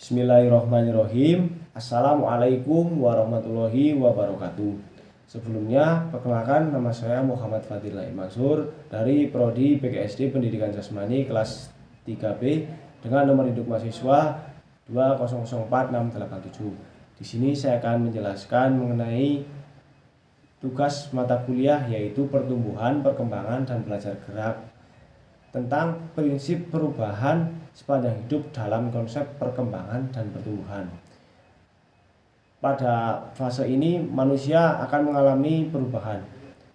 Bismillahirrahmanirrahim. Assalamualaikum warahmatullahi wabarakatuh. Sebelumnya, perkenalkan, nama saya Muhammad Fadil Mansur dari Prodi PGSD Pendidikan Jasmani kelas 3B dengan nomor induk mahasiswa 2004687. Di sini saya akan menjelaskan mengenai tugas mata kuliah yaitu pertumbuhan, perkembangan, dan belajar gerak tentang prinsip perubahan sepanjang hidup dalam konsep perkembangan dan pertumbuhan. Pada fase ini manusia akan mengalami perubahan.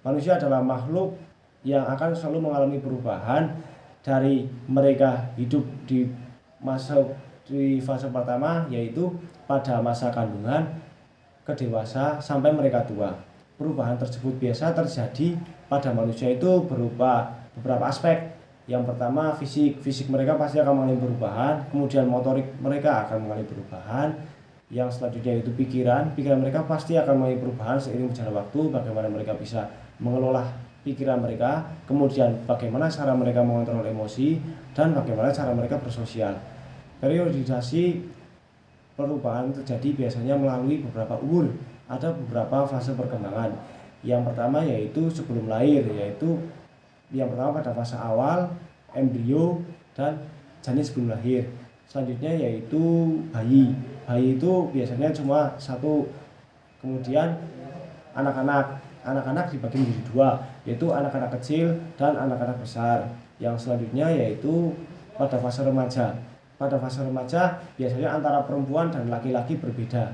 Manusia adalah makhluk yang akan selalu mengalami perubahan dari mereka hidup di fase pertama, yaitu pada masa kandungan ke dewasa sampai mereka tua. Perubahan tersebut biasa terjadi pada manusia itu berupa beberapa aspek. Yang pertama, fisik mereka pasti akan mengalami perubahan, kemudian motorik mereka akan mengalami perubahan. Yang selanjutnya itu pikiran mereka pasti akan mengalami perubahan seiring berjalannya waktu, bagaimana mereka bisa mengelola pikiran mereka, kemudian bagaimana cara mereka mengontrol emosi, dan bagaimana cara mereka bersosial. Periodisasi perubahan terjadi biasanya melalui beberapa umur, ada beberapa fase perkembangan. Yang pertama yaitu sebelum lahir, yaitu yang pertama pada fase awal, embrio, dan janin sebelum lahir. Selanjutnya yaitu bayi. Bayi itu biasanya cuma satu. Kemudian anak-anak dibagi menjadi dua, yaitu anak-anak kecil dan anak-anak besar. Yang selanjutnya yaitu pada fase remaja. Pada fase remaja biasanya antara perempuan dan laki-laki berbeda.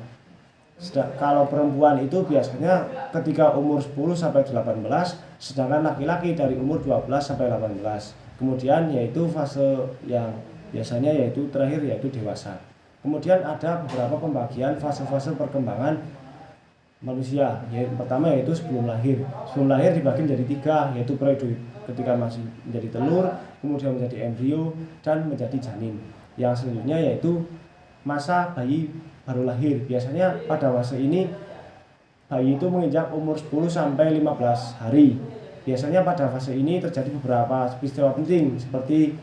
Kalau perempuan itu biasanya ketika umur 10 sampai 18, sedangkan laki-laki dari umur 12 sampai 18. Kemudian yaitu fase yang biasanya yaitu terakhir yaitu dewasa. Kemudian ada beberapa pembagian fase-fase perkembangan manusia. Yang pertama yaitu sebelum lahir. Sebelum lahir dibagi menjadi 3, yaitu periode ketika masih menjadi telur, kemudian menjadi embrio, dan menjadi janin. Yang selanjutnya yaitu masa bayi baru lahir. Biasanya pada fase ini bayi itu menginjak umur 10 sampai 15 hari. Biasanya pada fase ini terjadi beberapa peristiwa penting seperti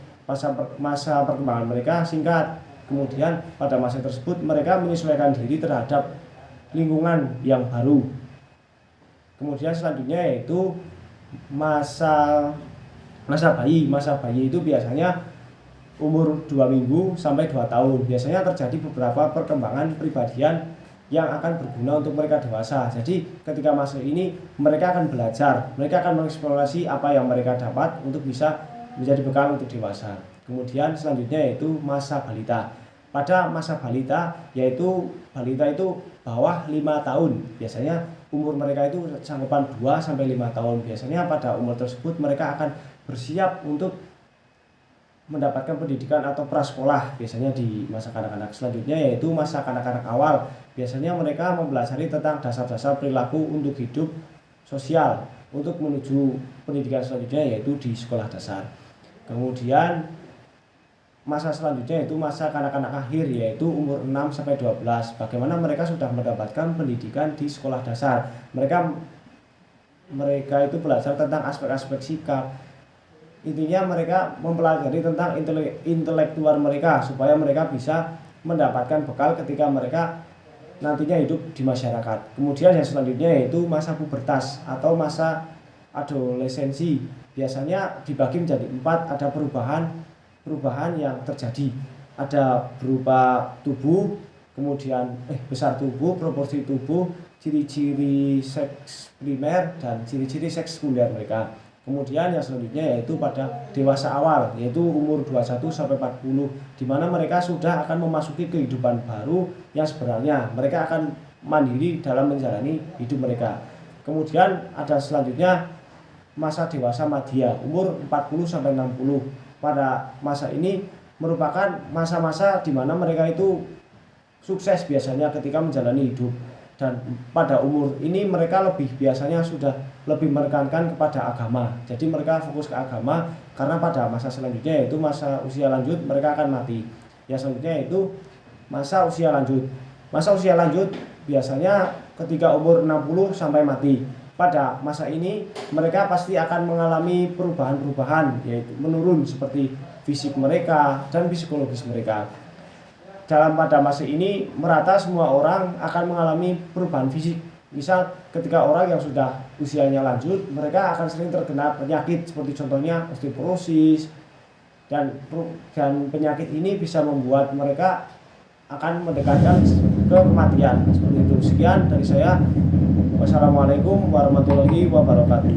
masa perkembangan mereka singkat. Kemudian pada masa tersebut mereka menyesuaikan diri terhadap lingkungan yang baru. Kemudian selanjutnya yaitu masa bayi. Masa bayi itu biasanya umur 2 minggu sampai 2 tahun. Biasanya terjadi beberapa perkembangan pribadian yang akan berguna untuk mereka dewasa. Jadi ketika masa ini mereka akan belajar, mereka akan mengeksplorasi apa yang mereka dapat untuk bisa menjadi bekal untuk dewasa. Kemudian selanjutnya yaitu masa balita. Pada masa balita yaitu balita itu bawah 5 tahun. Biasanya umur mereka itu sanggupan 2 sampai 5 tahun. Biasanya pada umur tersebut mereka akan bersiap untuk mendapatkan pendidikan atau prasekolah biasanya di masa kanak-kanak. Selanjutnya yaitu masa kanak-kanak awal. Biasanya mereka mempelajari tentang dasar-dasar perilaku untuk hidup sosial untuk menuju pendidikan selanjutnya yaitu di sekolah dasar. Kemudian masa selanjutnya yaitu masa kanak-kanak akhir yaitu umur 6 sampai 12. Bagaimana mereka sudah mendapatkan pendidikan di sekolah dasar. Mereka itu belajar tentang aspek-aspek sikap. Intinya mereka mempelajari tentang intelektual mereka supaya mereka bisa mendapatkan bekal ketika mereka nantinya hidup di masyarakat. Kemudian yang selanjutnya yaitu masa pubertas atau masa adolescensi. Biasanya dibagi menjadi 4, ada perubahan yang terjadi. Ada berupa tubuh, kemudian besar tubuh, proporsi tubuh, ciri-ciri seks primer dan ciri-ciri seks sekunder mereka. Kemudian yang selanjutnya yaitu pada dewasa awal, yaitu umur 21 sampai 40, di mana mereka sudah akan memasuki kehidupan baru yang sebenarnya mereka akan mandiri dalam menjalani hidup mereka. Kemudian ada selanjutnya masa dewasa madya, umur 40 sampai 60. Pada masa ini merupakan masa-masa di mana mereka itu sukses biasanya ketika menjalani hidup. Dan pada umur ini mereka biasanya sudah lebih menekankan kepada agama. Jadi mereka fokus ke agama karena pada masa selanjutnya yaitu masa usia lanjut mereka akan mati. Yang selanjutnya yaitu masa usia lanjut. Masa usia lanjut biasanya ketika umur 60 sampai mati. Pada masa ini mereka pasti akan mengalami perubahan-perubahan yaitu menurun seperti fisik mereka dan psikologis mereka. pada masa ini merata semua orang akan mengalami perubahan fisik. Misal ketika orang yang sudah usianya lanjut, mereka akan sering terkena penyakit seperti contohnya osteoporosis, dan penyakit ini bisa membuat mereka akan mendekatkan ke kematian. Seperti itu. Sekian dari saya. Wassalamualaikum warahmatullahi wabarakatuh.